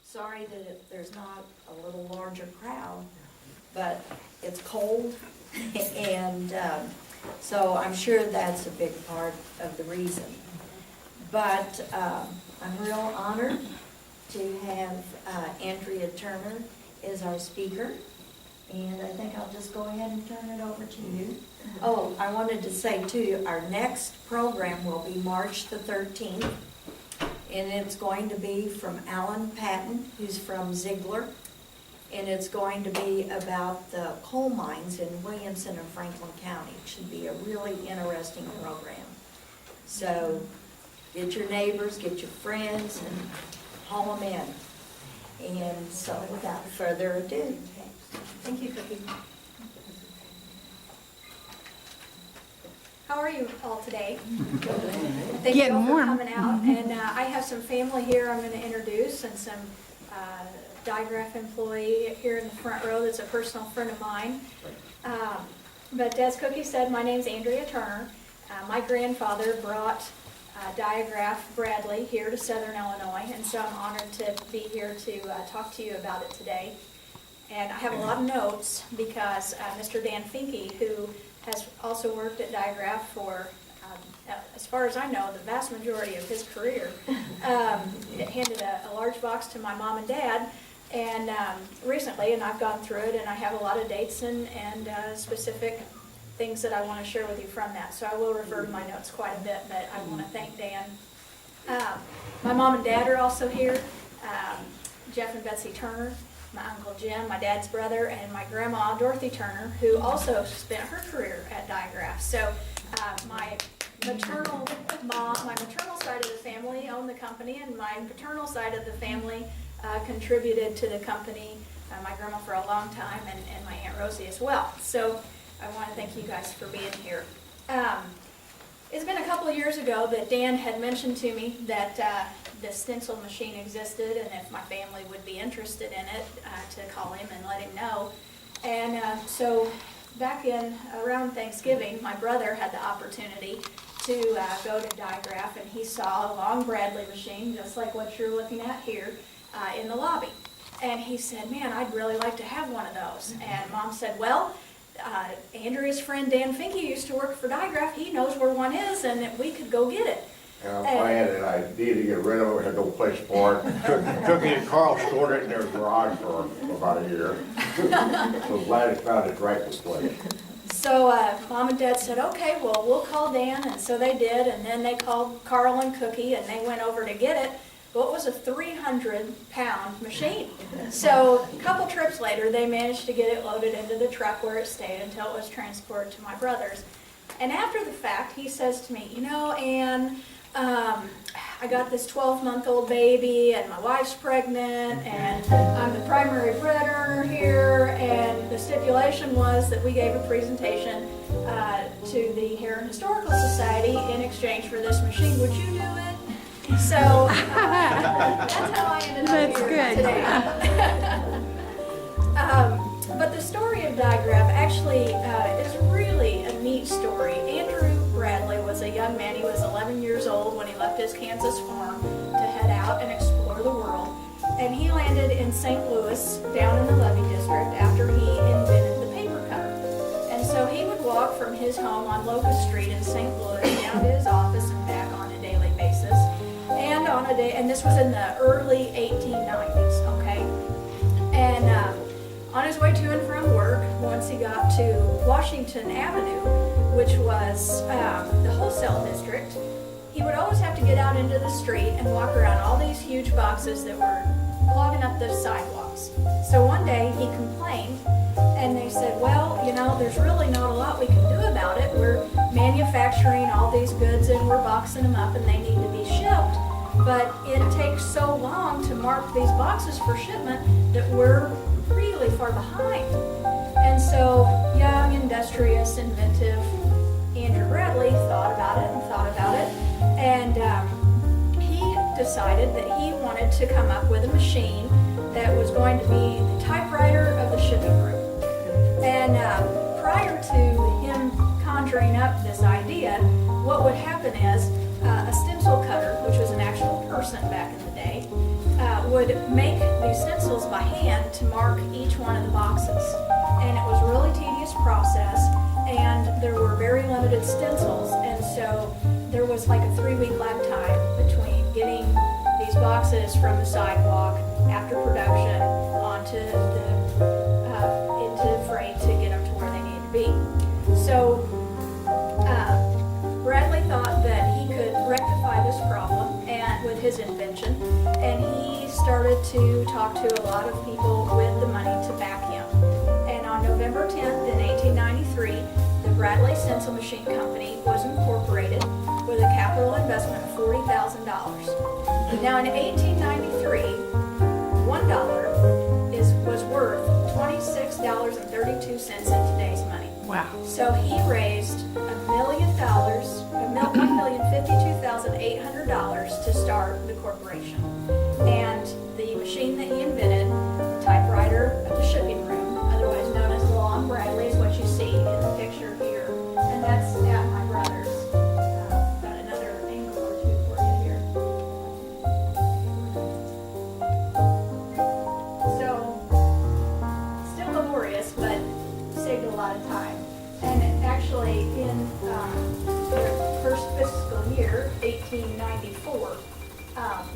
Sorry that there's not a little larger crowd, but it's cold, and so I'm sure that's a big part of the reason. But I'm real honored to have Andrea Turner as our speaker, and I think I'll just go ahead and turn it over to you. Oh, I wanted to say too, our next program will be March the 13th. And it's going to be from Alan Patton, who's from Ziegler. And it's going to be about the coal mines in Williamson and Franklin County. It should be a really interesting program. So get your neighbors, get your friends, and haul them in. And so without further ado, thank you, Cookie. How are you all today? Thank you all for coming out. And I have some family here I'm going to introduce, and some Diagraph employee here in the front row that's a personal friend of mine. But as Cookie said, my name's Andrea Turner. My grandfather brought Diagraph Bradley here to Southern Illinois, and so I'm honored to be here to talk to you about it today. And I have a lot of notes because Mr. Dan Finke, who has also worked at Diagraph for, as far as I know, the vast majority of his career. Handed a large box to my mom and dad, and recently, and I've gone through it, and I have a lot of dates and specific things that I want to share with you from that. So I will refer to my notes quite a bit, but I want to thank Dan. My mom and dad are also here, Jeff and Betsy Turner, my Uncle Jim, my dad's brother, and my grandma, Dorothy Turner, who also spent her career at Diagraph. So my maternal side of the family owned the company, and my paternal side of the family contributed to the company, my grandma for a long time, and my Aunt Rosie as well. So I want to thank you guys for being here. It's been a couple of years ago that Dan had mentioned to me that the stencil machine existed, and if my family would be interested in it, to call him and let him know. And so back in around Thanksgiving, my brother had the opportunity to go to Diagraph, and he saw a long Bradley machine, just like what you're looking at here, in the lobby. And he said, "Man, I'd really like to have one of those." And Mom said, "Well, Andrea's friend Dan Finke used to work for Diagraph. He knows where one is, and we could go get it." I had an idea to get rid of it, had no place for it. Cookie and Carl stored it in their garage for about a year. So glad it found its rightful place. So Mom and Dad said, "Okay, well, we'll call Dan," and so they did, and then they called Carl and Cookie, and they went over to get it. Well, it was a 300-pound machine. So a couple trips later, they managed to get it loaded into the truck where it stayed until it was transported to my brother's. And after the fact, he says to me, "You know, Ann, I got this 12-month-old baby, and my wife's pregnant, and I'm the primary breadwinner here, and the stipulation was that we gave a presentation to the Herrin Historical Society in exchange for this machine. Would you do it?" So that's how I ended up here today. But the story of Diagraph actually is really a neat story. Andrew Bradley was a young man. He was 11 years old when he left his Kansas farm to head out and explore the world. And he landed in St. Louis, down in the Levee District, after he invented the paper cutter. And so he would walk from his home on Locust Street in St. Louis down to his office and back on a daily basis. And this was in the early 1890s, okay? And on his way to and from work, once he got to Washington Avenue, which was the wholesale district, he would always have to get out into the street and walk around all these huge boxes that were clogging up the sidewalks. So one day he complained, and they said, well, you know, there's really not a lot we can do about it. We're manufacturing all these goods and we're boxing them up and they need to be shipped. But it takes so long to mark these boxes for shipment that we're really far behind. And so young, industrious, inventive Andrew Bradley thought about it, and he decided that he wanted to come up with a machine that was going to be the typewriter of the shipping room. And prior to him conjuring up this idea, what would happen is a stencil cutter, which was an actual person back in the day, would make these stencils by hand to mark each one of the boxes. And it was a really tedious process, and there were very limited stencils, and so there was like a 3-week lag time between getting these boxes from the sidewalk after production onto into freight to get them to where they needed to be. So Bradley thought that he could rectify this problem and with his invention, and he started to talk to a lot of people with the money to back him. And on November 10th in 1893, the Bradley Stencil Machine Company was incorporated with a capital investment of $40,000. Now in 1893, $1 was worth $26.32 in today's money. Wow. So he raised $1,052,800 to start the corporation. And the machine that he invented, the typewriter of the shipping room, otherwise known as the Long Bradley, is what you see in the picture here. And that's at my brother's. Got another angle or two for you here. So, still laborious, but saved a lot of time. And actually, in their first fiscal year, 1894,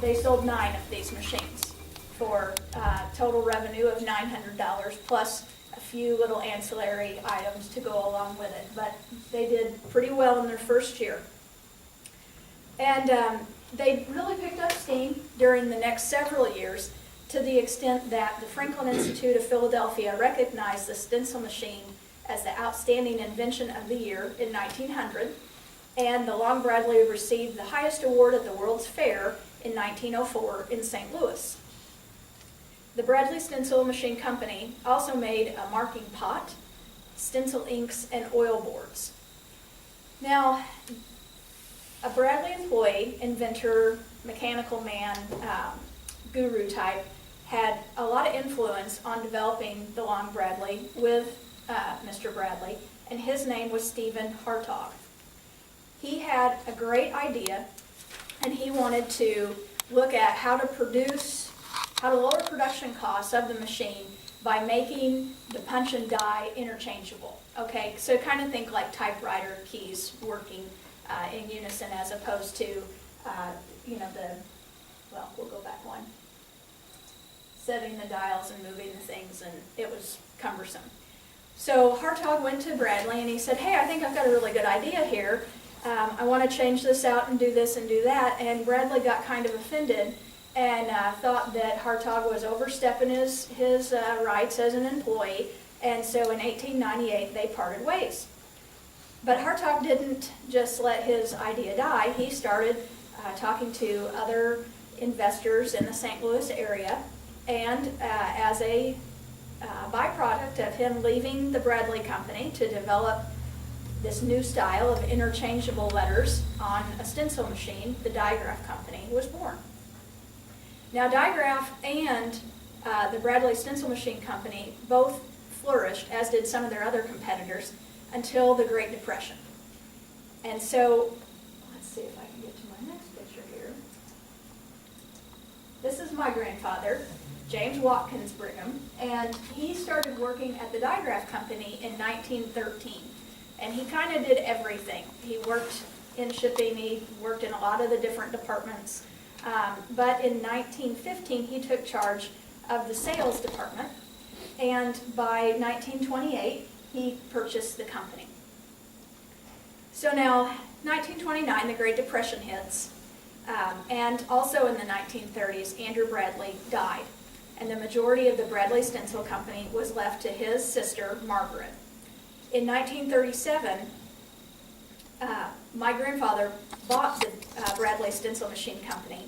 they sold 9 of these machines for total revenue of $900 plus a few little ancillary items to go along with it. But they did pretty well in their first year. And they really picked up steam during the next several years, to the extent that the Franklin Institute of Philadelphia recognized the stencil machine as the outstanding invention of the year in 1900, and the Long Bradley received the highest award at the World's Fair in 1904 in St. Louis. The Bradley Stencil Machine Company also made a marking pot, stencil inks, and oil boards. Now, a Bradley employee, inventor, mechanical man, guru type, had a lot of influence on developing the Long Bradley with Mr. Bradley, and his name was Stephen Hartog. He had a great idea, and he wanted to look at how to lower production costs of the machine by making the punch and die interchangeable. Okay, so kind of think like typewriter keys working in unison, as opposed to, we'll go back one, setting the dials and moving the things, and it was cumbersome. So Hartog went to Bradley and he said, hey, I think I've got a really good idea here. I want to change this out and do this and do that. And Bradley got kind of offended and thought that Hartog was overstepping his rights as an employee. And so in 1898, they parted ways. But Hartog didn't just let his idea die. He started talking to other investors in the St. Louis area. And as a byproduct of him leaving the Bradley Company to develop this new style of interchangeable letters on a stencil machine, the Diagraph Company was born. Now, Diagraph and the Bradley Stencil Machine Company both flourished, as did some of their other competitors, until the Great Depression. And so, let's see if I can get to my next picture here. This is my grandfather, James Watkins Brigham, and he started working at the Diagraph Company in 1913. And he kind of did everything. He worked in shipping, he worked in a lot of the different departments. But in 1915, he took charge of the sales department, and by 1928, he purchased the company. So now, 1929, the Great Depression hits, and also in the 1930s, Andrew Bradley died. and the majority of the Bradley Stencil Company was left to his sister, Margaret. In 1937, my grandfather bought the Bradley Stencil Machine Company,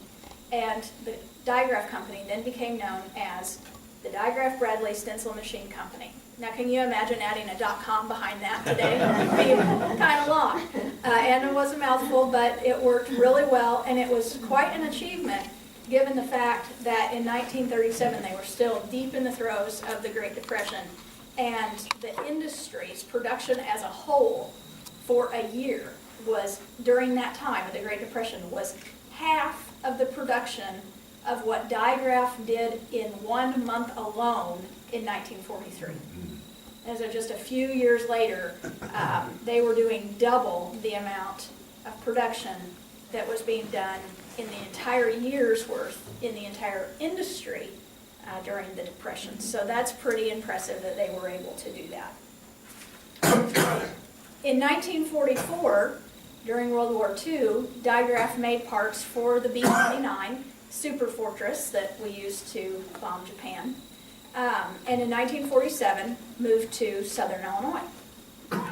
and the Diagraph Company then became known as the Diagraph Bradley Stencil Machine Company. Now, can you imagine adding a .com behind that today? It would be kind of long. And it was a mouthful, but it worked really well, and it was quite an achievement given the fact that in 1937 they were still deep in the throes of the Great Depression, and the industry's production as a whole for a year was, during that time of the Great Depression, was half of the production of what Diagraph did in 1 month alone in 1943. And so just a few years later, they were doing double the amount of production that was being done in the entire year's worth in the entire industry during the Depression. So that's pretty impressive that they were able to do that. In 1944, during World War II, Diagraph made parts for the B-29 Super Fortress that we used to bomb Japan. And in 1947, moved to Southern Illinois.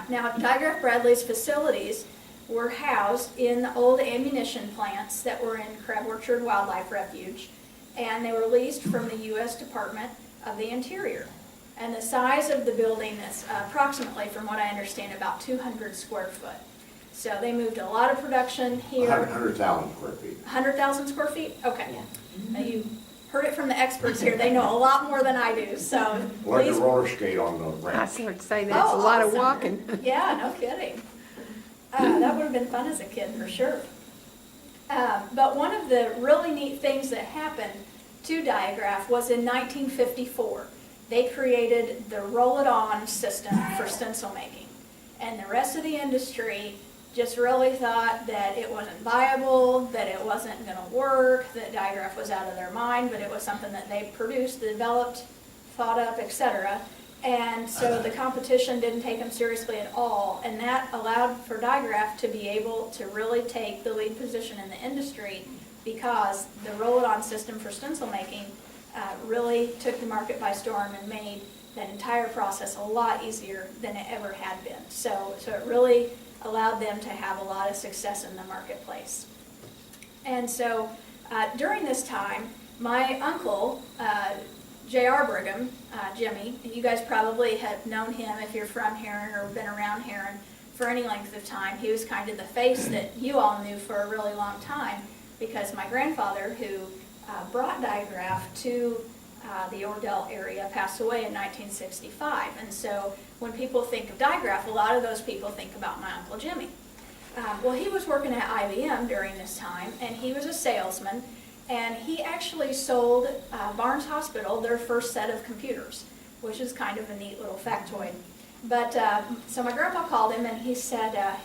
Now, Diagraph Bradley's facilities were housed in the old ammunition plants that were in Crab Orchard Wildlife Refuge, and they were leased from the U.S. Department of the Interior. And the size of the building is approximately, from what I understand, about 200 square foot. So they moved a lot of production here. 100,000 square feet. 100,000 square feet? Okay. Now you heard it from the experts here. They know a lot more than I do, so Like a please. roller skate on the I ramp. would say that's a lot of awesome. walking. Yeah, no kidding. That would have been fun as a kid, for sure. But one of the really neat things that happened to Diagraph was in 1954. They created the roll-it-on system for stencil making. And the rest of the industry just really thought that it wasn't viable, that it wasn't going to work, that Diagraph was out of their mind, but it was something that they produced, developed, thought up, etc. And so the competition didn't take them seriously at all, and that allowed for Diagraph to be able to really take the lead position in the industry, because the roll-it-on system for stencil making really took the market by storm and made that entire process a lot easier than it ever had been. So it really allowed them to have a lot of success in the marketplace. And so during this time, my uncle, J.R. Brigham, Jimmy, you guys probably have known him if you're from Herrin or been around Herrin for any length of time. He was kind of the face that you all knew for a really long time, because my grandfather, who brought Diagraph to the Ordell area, passed away in 1965. And so when people think of Diagraph, a lot of those people think about my Uncle Jimmy. Well, he was working at IBM during this time, and he was a salesman, and he actually sold Barnes Hospital their first set of computers, which is kind of a neat little factoid. But so my grandpa called him, and he said,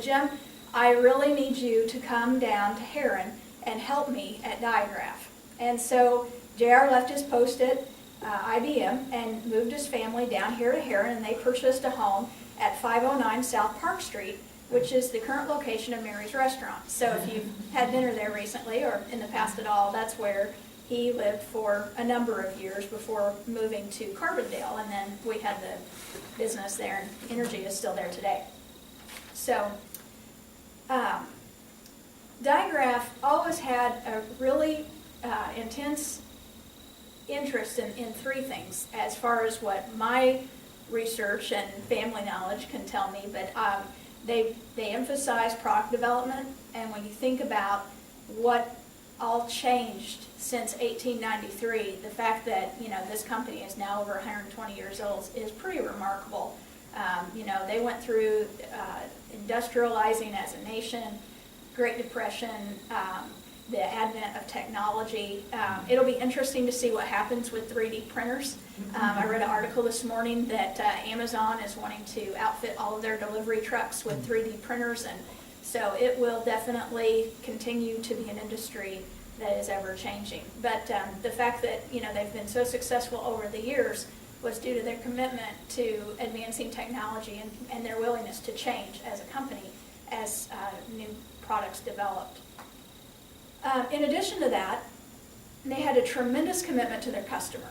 Jim, I really need you to come down to Herrin and help me at Diagraph. And so JR left his post at IBM and moved his family down here to Herrin, and they purchased a home at 509 South Park Street, which is the current location of Mary's Restaurant. So if you've had dinner there recently or in the past at all, that's where he lived for a number of years before moving to Carbondale, and then we had the business there, and Energy is still there today. So Diagraph always had a really intense interest in three things as far as what my research and family knowledge can tell me, but they emphasize product development. And when you think about what all changed since 1893, the fact that this company is now over 120 years old is pretty remarkable. They went through industrializing as a nation, Great Depression, the advent of technology. It'll be interesting to see what happens with 3D printers. I read an article this morning that Amazon is wanting to outfit all of their delivery trucks with 3D printers, and so it will definitely continue to be an industry that is ever changing. But the fact that they've been so successful over the years was due to their commitment to advancing technology and their willingness to change as a company as new products developed. In addition to that, and they had a tremendous commitment to their customer.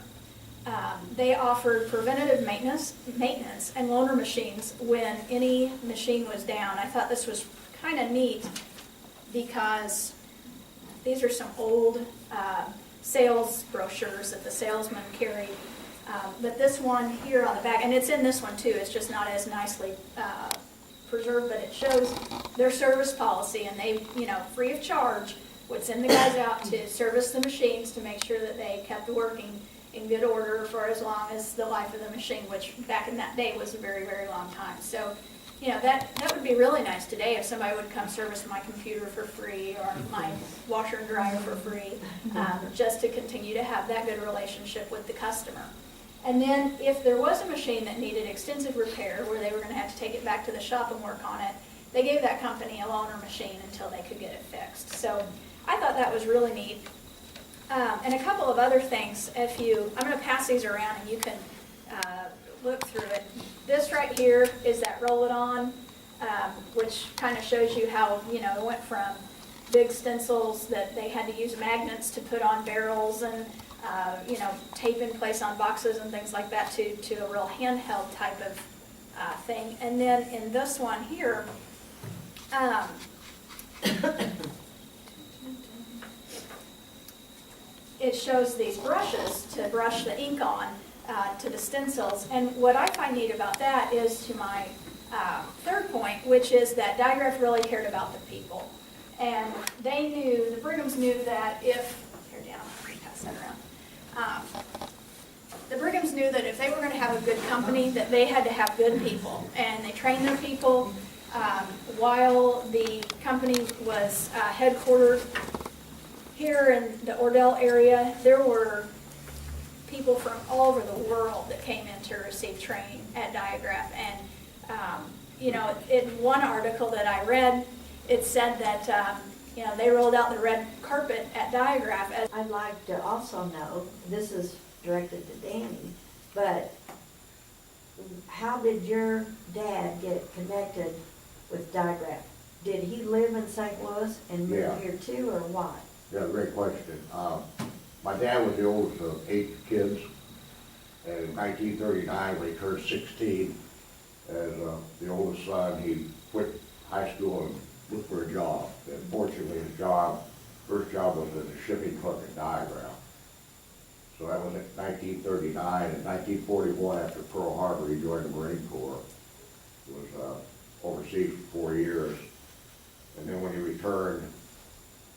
They offered preventative maintenance and loaner machines when any machine was down. I thought this was kind of neat because these are some old sales brochures that the salesman carried. But this one here on the back, and it's in this one too, it's just not as nicely preserved, but it shows their service policy, and they, free of charge, would send the guys out to service the machines to make sure that they kept working in good order for as long as the life of the machine, which back in that day was a very, very long time. So, that would be really nice today if somebody would come service my computer for free or my washer and dryer for free, just to continue to have that good relationship with the customer. And then if there was a machine that needed extensive repair, where they were going to have to take it back to the shop and work on it, they gave that company a loaner machine until they could get it fixed. So I thought that was really neat. And a couple of other things, I'm going to pass these around and you can look through it. This right here is that roll-it-on, which kind of shows you how, it went from big stencils that they had to use magnets to put on barrels and, tape in place on boxes and things like that to a real handheld type of thing. And then in this one here, it shows these brushes to brush the ink on to the stencils. And what I find neat about that is to my third point, which is that Diagraph really cared about the people. And they knew, the Brighams knew that if, here down, pass that around. The Brighams knew that if they were going to have a good company, that they had to have good people. And they trained their people. While the company was headquartered here in the Ordell area, there were people from all over the world that came in to receive training at Diagraph. And, in one article that I read, it said that, they rolled out the red carpet at Diagraph. I'd like to also know, this is directed to Danny, but how did your dad get connected with Diagraph? Did he live in St. Louis and move Yeah. here too, or what? Yeah, great question. My dad was the oldest of 8 kids, and in 1939, when he turned 16, as the oldest son, he quit high school and looked for a job. And fortunately, his first job was as a shipping clerk at Diagraph. So that was in 1939. In 1941, after Pearl Harbor, he joined the Marine Corps. He was overseas for 4 years. And then when he returned,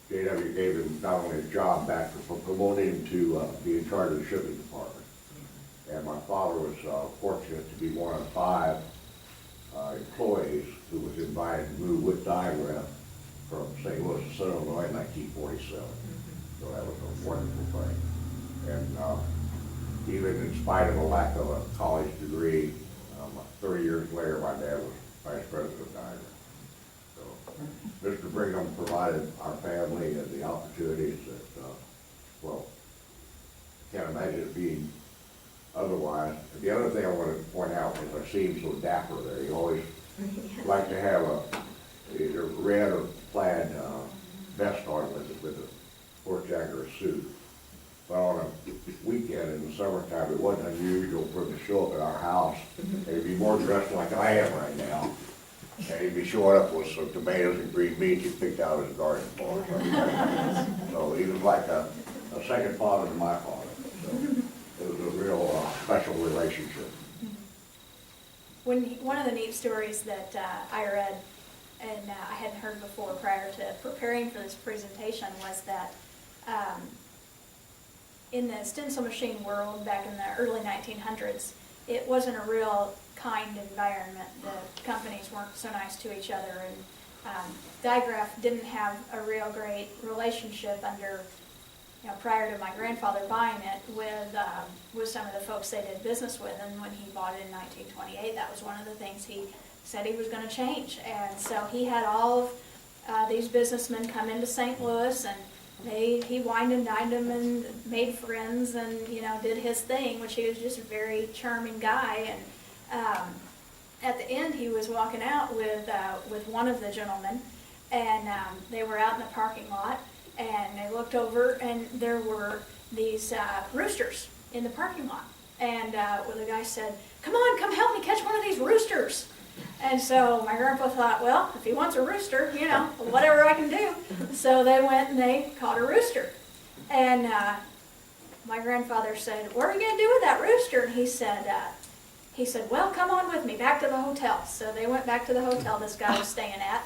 JW gave him not only a job back, but promoted him to be in charge of the shipping department. And my father was fortunate to be one of 5 employees who was invited to move with Diagraph from St. Louis to Southern Illinois in 1947. So that was a wonderful thing. And even in spite of a lack of a college degree, 30 years later, my dad was vice president of Diagraph. So Mr. Brigham provided our family the opportunities that, can't imagine it being otherwise. The other thing I want to point out is I see him so dapper there. He always liked to have either red or plaid vest on with a horse jacket or a suit. But on a weekend in the summertime, it wasn't unusual for him to show up at our house, and he'd be more dressed like I am right now. And he'd be showing up with some tomatoes and green beans he picked out of his garden for us. So he was like a second father to my father. So it was a real special relationship. One of the neat stories that I read, and I hadn't heard before prior to preparing for this presentation, was that in the stencil machine world back in the early 1900s, it wasn't a real kind environment. The companies weren't so nice to each other, and Diagraph didn't have a real great relationship prior to my grandfather buying it with some of the folks they did business with. And when he bought it in 1928, that was one of the things he said he was going to change. And so he had all of these businessmen come into St. Louis, and he wined and dined them and made friends and, did his thing, which he was just a very charming guy. And at the end, he was walking out with one of the gentlemen, and they were out in the parking lot, and they looked over, and there were these roosters in the parking lot. And well, the guy said, come on, come help me catch one of these roosters. And so my grandpa thought, well, if he wants a rooster, you know, whatever I can do. So they went and they caught a rooster. And my grandfather said, what are you going to do with that rooster? And he said, well, come on with me back to the hotel. So they went back to the hotel this guy was staying at.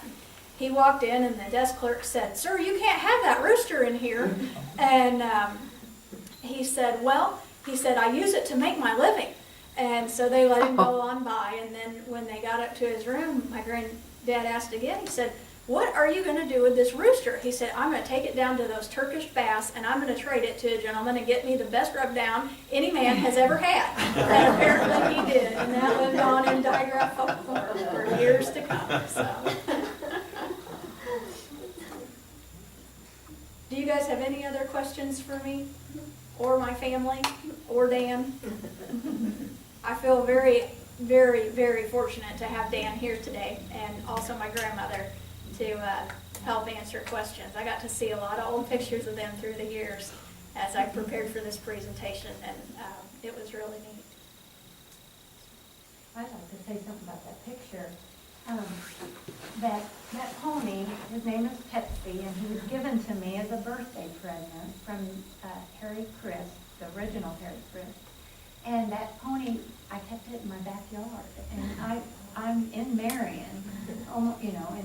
He walked in, and the desk clerk said, sir, you can't have that rooster in here. And he said, well, I use it to make my living. And so they let him go on by, and then when they got up to his room, my granddad asked again, he said, what are you going to do with this rooster? He said, I'm going to take it down to those Turkish baths, and I'm going to trade it to a gentleman and get me the best rub down any man has ever had. And apparently he did, and that lived on in Diagraph folklore for years to come. So. Do you guys have any other questions for me, or my family, or Dan? I feel very, very, very fortunate to have Dan here today, and also my grandmother to help answer questions. I got to see a lot of old pictures of them through the years as I prepared for this presentation, and it was really neat. I'd like to say something about that picture. That pony, his name is Pepsi, and he was given to me as a birthday present from Harry Chris, the original Harry Chris. And that pony, I kept it in my backyard, and I'm in Marion, almost, you know,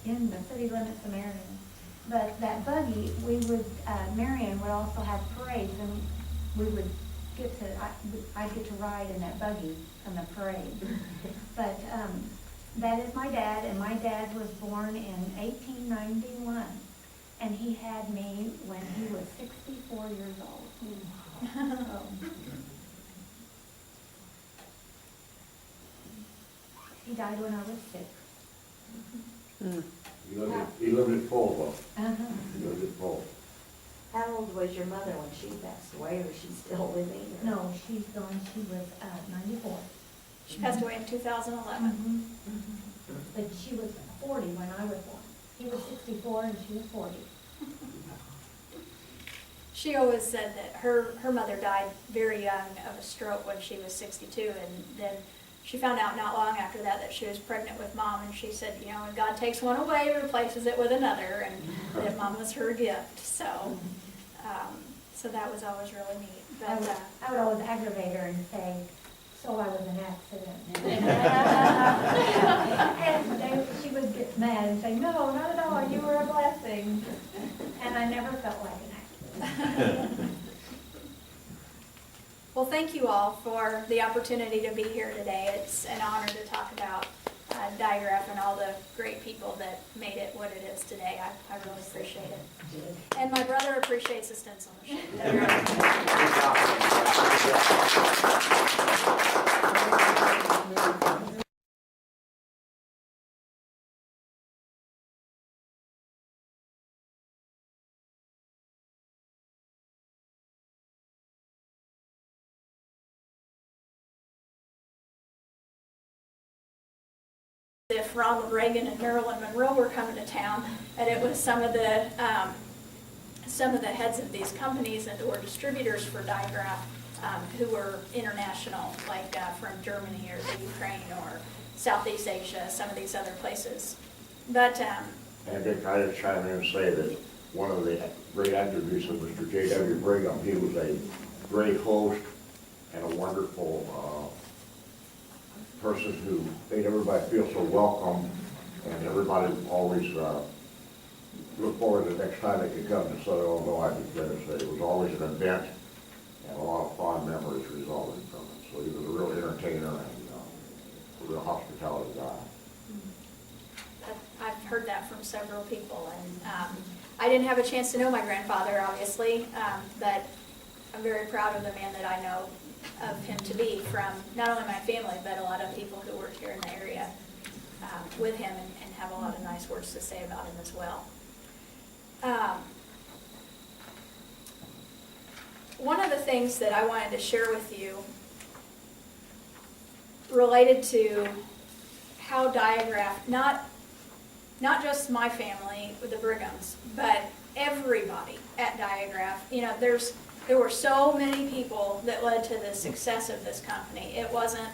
in the city limits of Marion. But that buggy, Marion would also have parades, and we would I'd get to ride in that buggy on the parade. But that is my dad, and my dad was born in 1891, and he had me when he was 64 years old. He died when I was 6. He lived it full, though. Uh-huh. He lived it full. How old was your mother when she passed away, or was she still living? Or? No, she's gone. She was 94. She passed away in 2011. Mm-hmm. But she was 40 when I was born. He was 64 and she was 40. She always said that her mother died very young of a stroke when she was 62, and then she found out not long after that she was pregnant with Mom, and she said, you know, when God takes one away, He replaces it with another, and that Mom was her gift. So, so that was always really neat. But I would always aggravate her and say, so I was an accident. And she would get mad and say, no, not at all, you were a blessing. And I never felt like an accident. well, thank you all for the opportunity to be here today. It's an honor to talk about Diagraph and all the great people that made it what it is today. I really appreciate it. And my brother appreciates the stencil machine. If Ronald Reagan and Marilyn Monroe were coming to town, and it was some of the heads of these companies and were distributors for Diagraph, who were international, like from Germany or the Ukraine or Southeast Asia, some of these other places. But And Dick, I just chime in and say that one of the great attributes of Mr. J.W. Brigham, he was a great host and a wonderful person who made everybody feel so welcome, and everybody always looked forward to the next time they could come to Southern Illinois, because it was always an event, and a lot of fond memories resulted from it. So he was a real entertainer and a real hospitality guy. I've heard that from several people, and I didn't have a chance to know my grandfather, obviously, but I'm very proud of the man that I know of him to be, from not only my family, but a lot of people who worked here in the area with him, and have a lot of nice words to say about him as well. One of the things that I wanted to share with you related to how Diagraph, not just my family, the Brighams, but everybody at Diagraph. You know, there were so many people that led to the success of this company. It wasn't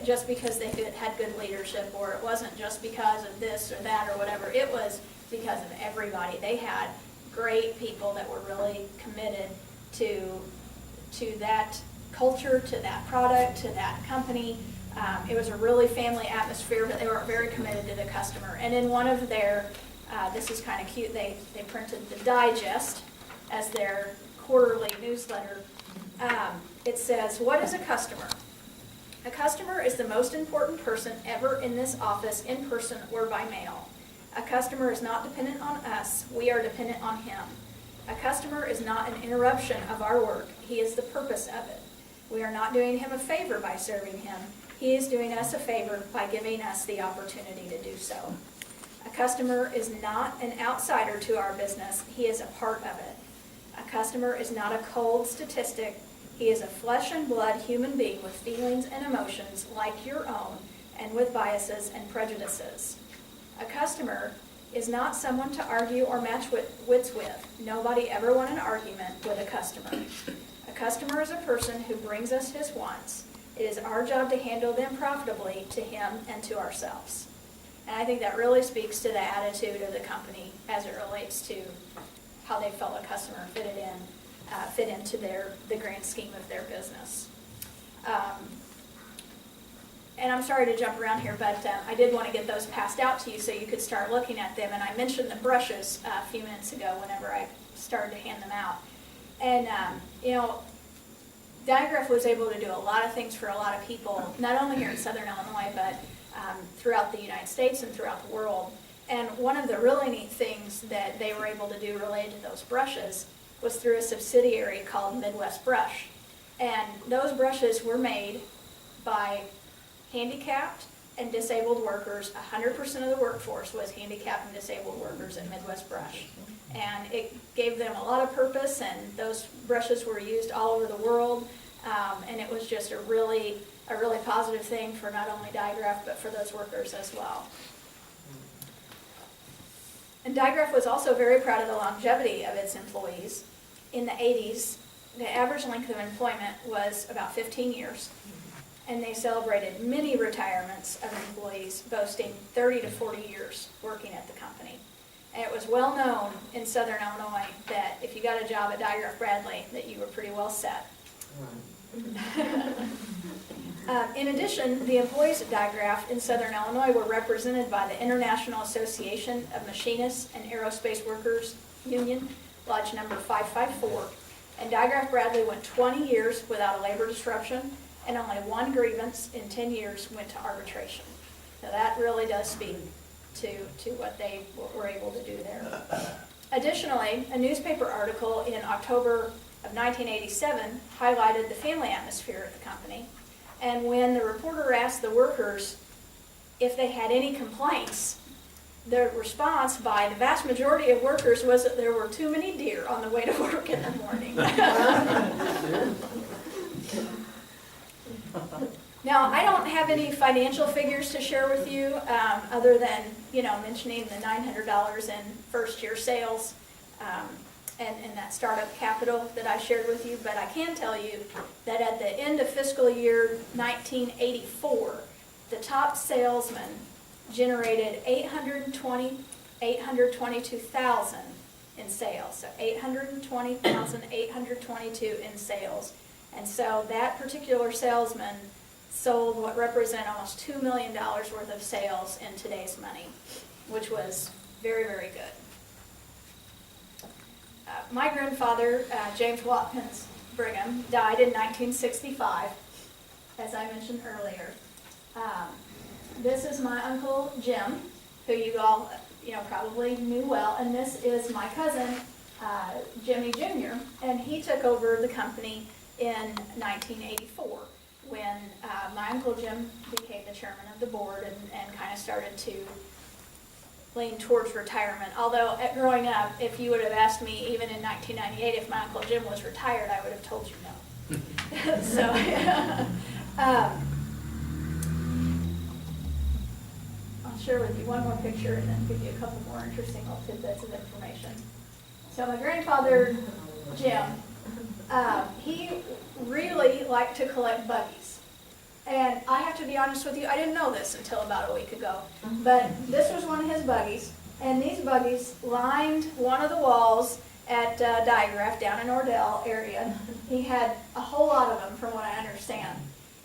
just because they had good leadership, or it wasn't just because of this or that or whatever. It was because of everybody. They had great people that were really committed to that culture, to that product, to that company. It was a really family atmosphere, but they were very committed to the customer. And in one of their, this is kind of cute, they printed the Digest as their quarterly newsletter. It says, "What is a customer? A customer is the most important person ever in this office, in person or by mail. A customer is not dependent on us, we are dependent on him. A customer is not an interruption of our work, he is the purpose of it. We are not doing him a favor by serving him, he is doing us a favor by giving us the opportunity to do so. A customer is not an outsider to our business, he is a part of it. A customer is not a cold statistic, he is a flesh and blood human being with feelings and emotions like your own, and with biases and prejudices. A customer is not someone to argue or match wits with. Nobody ever won an argument with a customer. A customer is a person who brings us his wants. It is our job to handle them profitably to him and to ourselves." And I think that really speaks to the attitude of the company as it relates to how they felt a customer fit into the grand scheme of their business. And I'm sorry to jump around here, but I did want to get those passed out to you so you could start looking at them. And I mentioned the brushes a few minutes ago whenever I started to hand them out. And, you know, Diagraph was able to do a lot of things for a lot of people, not only here in Southern Illinois, but throughout the United States and throughout the world. And one of the really neat things that they were able to do related to those brushes was through a subsidiary called Midwest Brush. And those brushes were made by handicapped and disabled workers. 100% of the workforce was handicapped and disabled workers at Midwest Brush. And it gave them a lot of purpose, and those brushes were used all over the world. And it was just a really positive thing for not only Diagraph, but for those workers as well. And Diagraph was also very proud of the longevity of its employees. In the 80s, the average length of employment was about 15 years. And they celebrated many retirements of employees, boasting 30 to 40 years working at the company. And it was well known in Southern Illinois that if you got a job at Diagraph Bradley, that you were pretty well set. In addition, the employees at Diagraph in Southern Illinois were represented by the International Association of Machinists and Aerospace Workers Union, Lodge number 554. And Diagraph Bradley went 20 years without a labor disruption, and only one grievance in 10 years went to arbitration. So that really does speak to what they were able to do there. Additionally, a newspaper article in October of 1987 highlighted the family atmosphere at the company. And when the reporter asked the workers if they had any complaints, the response by the vast majority of workers was that there were too many deer on the way to work in the morning. Now, I don't have any financial figures to share with you, other than, mentioning the $900 in first-year sales and that startup capital that I shared with you. But I can tell you that at the end of fiscal year 1984, the top salesman generated $822,000 in sales. So $820,822 in sales. And so that particular salesman sold what represented almost $2 million worth of sales in today's money, which was very, very good. My grandfather, James Watkins Brigham, died in 1965, as I mentioned earlier. This is my Uncle Jim, who you all probably knew well, and this is my cousin, Jimmy Jr., and he took over the company in 1984 when my Uncle Jim became the chairman of the board and kind of started to lean towards retirement. Although growing up, if you would have asked me even in 1998 if my Uncle Jim was retired, I would have told you no. So, I'll share with you one more picture and then give you a couple more interesting little tidbits of information. So my grandfather, Jim, he really liked to collect buggies. And I have to be honest with you, I didn't know this until about a week ago. But this was one of his buggies, and these buggies lined one of the walls at Diagraph down in Ordell area. He had a whole lot of them from what I understand.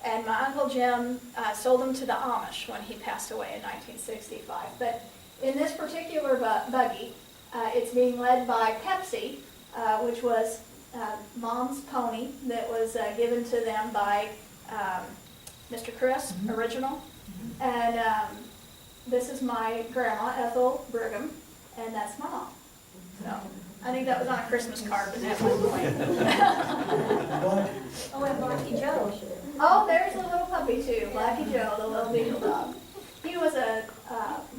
And my Uncle Jim sold them to the Amish when he passed away in 1965. But in this particular buggy, it's being led by Pepsi, which was Mom's pony that was given to them by Mr. Chris, original. And this is my grandma, Ethel Brigham, and that's my mom. So I think that was on a Christmas card, but that wasn't planned. Oh, and Blackie Joe. Oh, there's a little puppy too, Blackie Joe, the little beagle dog. He was a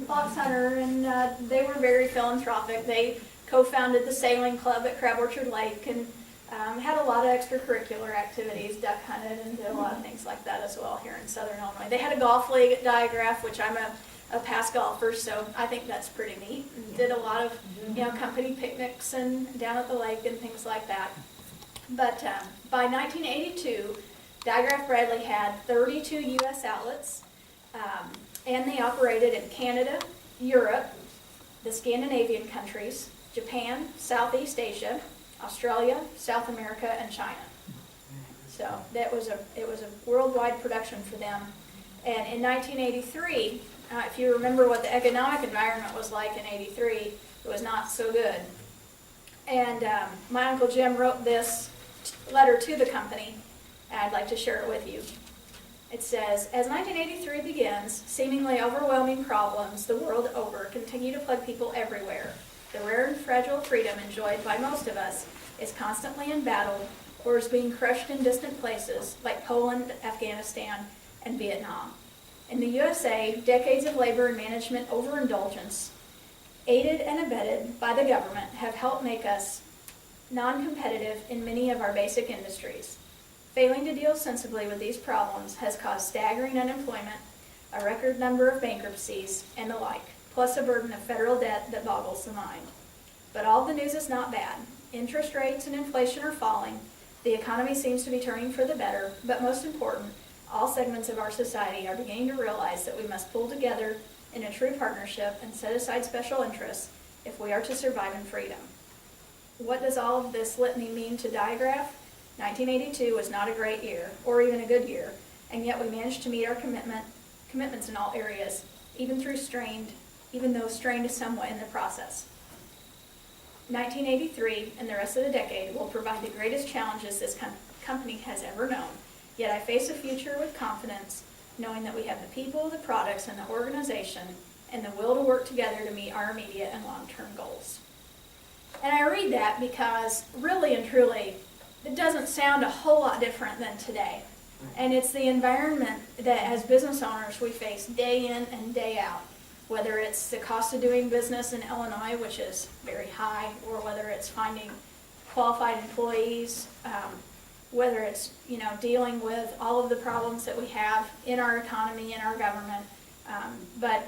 fox hunter, and they were very philanthropic. They co-founded the sailing club at Crab Orchard Lake, and had a lot of extracurricular activities, duck hunted, and did a lot of things like that as well here in Southern Illinois. They had a golf league at Diagraph, which I'm a past golfer, so I think that's pretty neat. And did a lot of, company picnics and down at the lake and things like that. But by 1982, Diagraph Bradley had 32 U.S. outlets, and they operated in Canada, Europe, the Scandinavian countries, Japan, Southeast Asia, Australia, South America, and China. So it was a worldwide production for them. And in 1983, if you remember what the economic environment was like in '83, it was not so good. And my Uncle Jim wrote this letter to the company, and I'd like to share it with you. It says, as 1983 begins, seemingly overwhelming problems the world over continue to plague people everywhere. The rare and fragile freedom enjoyed by most of us is constantly embattled or is being crushed in distant places like Poland, Afghanistan, and Vietnam. In the USA, decades of labor and management overindulgence, aided and abetted by the government, have helped make us non-competitive in many of our basic industries. Failing to deal sensibly with these problems has caused staggering unemployment, a record number of bankruptcies, and the like, plus a burden of federal debt that boggles the mind. But all the news is not bad. Interest rates and inflation are falling, the economy seems to be turning for the better, but most important, all segments of our society are beginning to realize that we must pull together in a true partnership and set aside special interests if we are to survive in freedom. What does all of this litany mean to Diagraph? 1982 was not a great year, or even a good year, and yet we managed to meet our commitments in all areas, even though strained somewhat in the process. 1983 and the rest of the decade will provide the greatest challenges this company has ever known, yet I face a future with confidence, knowing that we have the people, the products, and the organization, and the will to work together to meet our immediate and long-term goals. And I read that because, really and truly, it doesn't sound a whole lot different than today. And it's the environment that as business owners we face day in and day out, whether it's the cost of doing business in Illinois, which is very high, or whether it's finding qualified employees, whether it's dealing with all of the problems that we have in our economy, in our government. But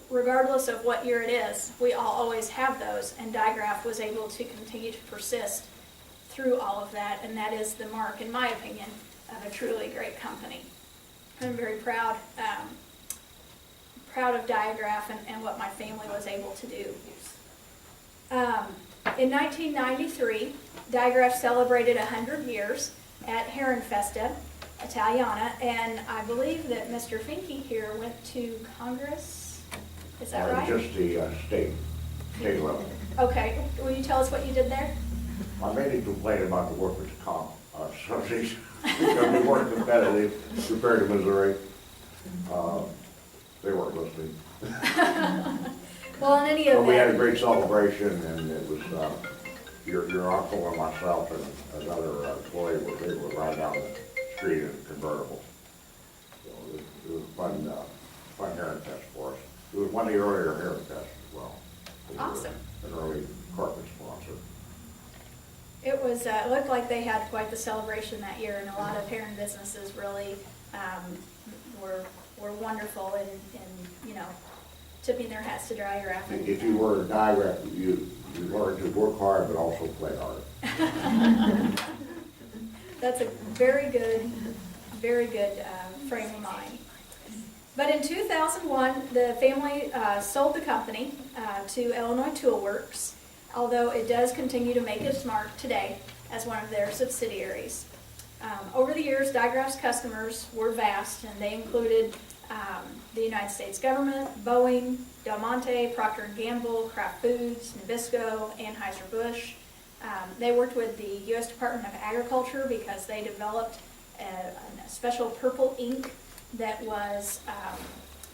regardless of what year it is, we all always have those, and Diagraph was able to continue to persist through all of that, and that is the mark, in my opinion, of a truly great company. I'm very proud of Diagraph and what my family was able to do. In 1993, Diagraph celebrated 100 years at Herrin Italiana, and I believe that Mr. Finke here went to Congress. Is that right? Just the state level. Okay, will you tell us what you did there? I mainly complained about the workers' comp association, because we weren't competitive compared to Missouri. They weren't listening. Well, in any But we had a event, great celebration, and it was, your uncle and myself and another employee were able to ride down the street in a convertible. So it was a fun Herrin Fest for us. It was one of the earlier Herrin Fests as well. We were Awesome. An early corporate sponsor. it was, looked like they had quite the celebration that year, and a lot of Herrin businesses really were wonderful in tipping their hats to Diagraph. If you were a Diagraph, you You learn to work hard, but also play hard. That's a very good frame of mind. But in 2001, the family sold the company to Illinois Tool Works, although it does continue to make its mark today as one of their subsidiaries. Over the years, Diagraph's customers were vast, and they included the United States government, Boeing, Del Monte, Procter & Gamble, Kraft Foods, Nabisco, Anheuser-Busch. They worked with the U.S. Department of Agriculture because they developed a special purple ink that was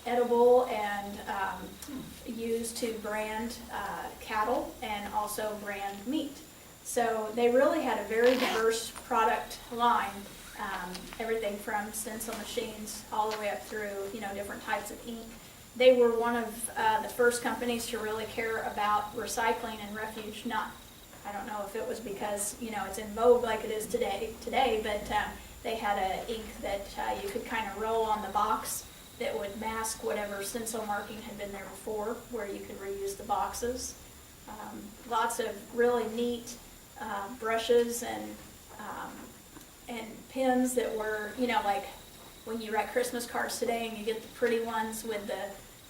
edible and used to brand cattle and also brand meat. So they really had a very diverse product line, everything from stencil machines all the way up through, different types of ink. They were one of the first companies to really care about recycling and refuse. I don't know if it was because, it's in vogue like it is today, but they had an ink that you could kind of roll on the box that would mask whatever stencil marking had been there before, where you could reuse the boxes. Lots of really neat brushes and pins that were, like when you write Christmas cards today and you get the pretty ones with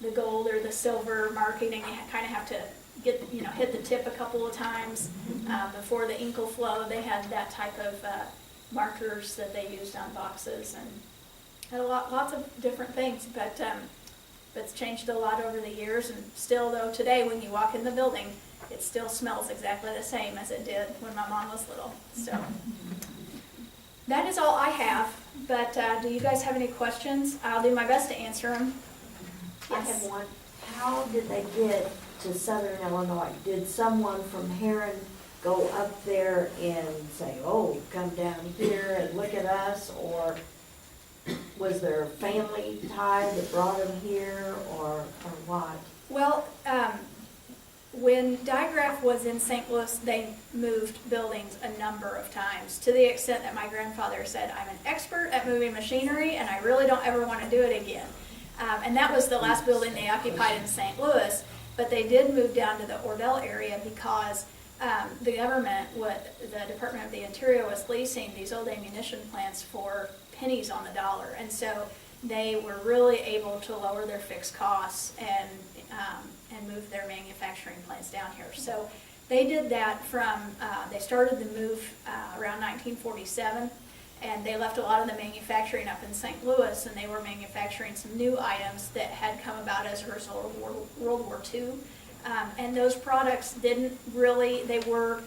the gold or the silver marking, and you kind of have to get, hit the tip a couple of times before the ink will flow. They had that type of markers that they used on boxes, and had lots of different things, but it's changed a lot over the years, and still though today when you walk in the building, it still smells exactly the same as it did when my mom was little. So that is all I have, but do you guys have any questions? I'll do my best to answer them. I have one. How did they get to Southern Illinois? Did someone from Herrin go up there and say, oh, come down here and look at us? Or was there a family tie that brought them here, or what? Well, when Diagraph was in St. Louis, they moved buildings a number of times, to the extent that my grandfather said, I'm an expert at moving machinery and I really don't ever want to do it again. And that was the last building they occupied in St. Louis, but they did move down to the Ordell area because the government, the Department of the Interior, was leasing these old ammunition plants for pennies on the dollar, and so they were really able to lower their fixed costs and move their manufacturing plants down here. So they did that from, they started the move around 1947, and they left a lot of the manufacturing up in St. Louis, and they were manufacturing some new items that had come about as a result of World War II. And those products didn't really, they were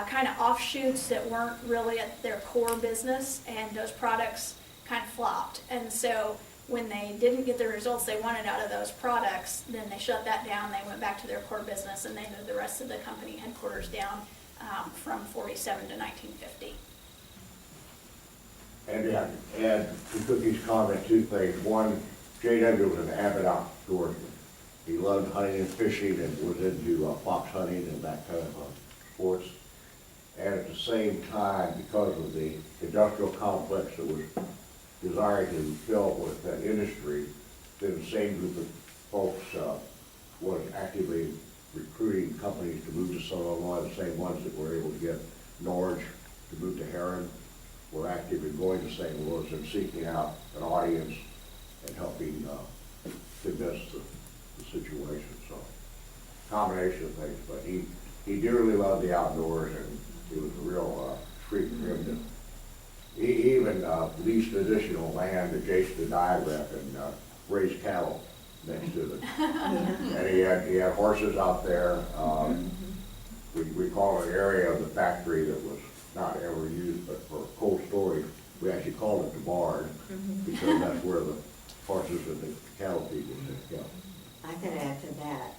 kind of offshoots that weren't really at their core business, and those products kind of flopped. And so when they didn't get the results they wanted out of those products, then they shut that down, they went back to their core business, and they moved the rest of the company headquarters down from 47 to 1950. And add to Cookie's comment, two things. One, J.W. was an avid outdoorsman. He loved hunting and fishing and was into fox hunting and that kind of sports. And at the same time, because of the industrial complex that was desired to fill with that industry, then the same group of folks was actively recruiting companies to move to Southern Illinois. The same ones that were able to get Norge to move to Herrin were actively going to St. Louis and seeking out an audience and helping convince the situation. So, combination of things. But he dearly loved the outdoors, and it was a real treat for him to. He even leased additional land adjacent to Diagraph and raised cattle next to it. And he had horses out there. We call it an area of the factory that was not ever used, but for cold storage, we actually called it the barn, because that's where the horses and the cattle people sit. Yeah. I can add to that.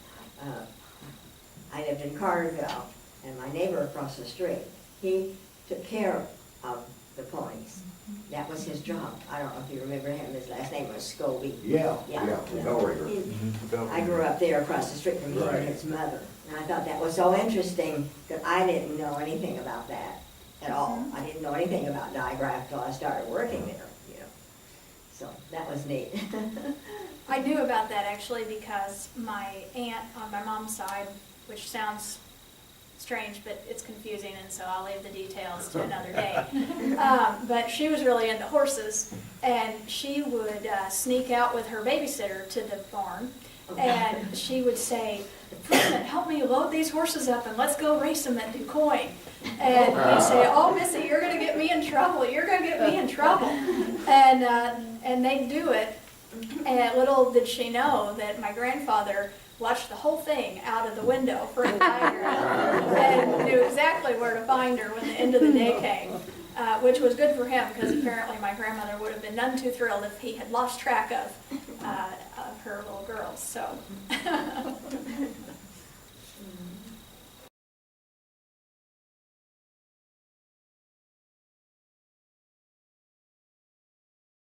I lived in Carterville, and my neighbor across the street, he took care of the ponies. That was his job. I don't know if you remember him. His last name was Scobie. Yeah. The Bellrigger. I grew up there across the street from him and his mother. And I thought that was so interesting that I didn't know anything about that at all. I didn't know anything about Diagraph till I started working there, So that was neat. I knew about that actually because my aunt on my mom's side, which sounds strange, but it's confusing, and so I'll leave the details to another day. But she was really into horses, and she would sneak out with her babysitter to the barn, and she would say, "Freeman, help me load these horses up and let's go race them at DuQuoin." And we'd say, "Oh, Missy, you're gonna get me in trouble, you're gonna get me in trouble." And they'd do it, and little did she know that my grandfather watched the whole thing out of the window for a tiger and knew exactly where to find her when the end of the day came, which was good for him, because apparently my grandmother would have been none too thrilled if he had lost track of her little girls. So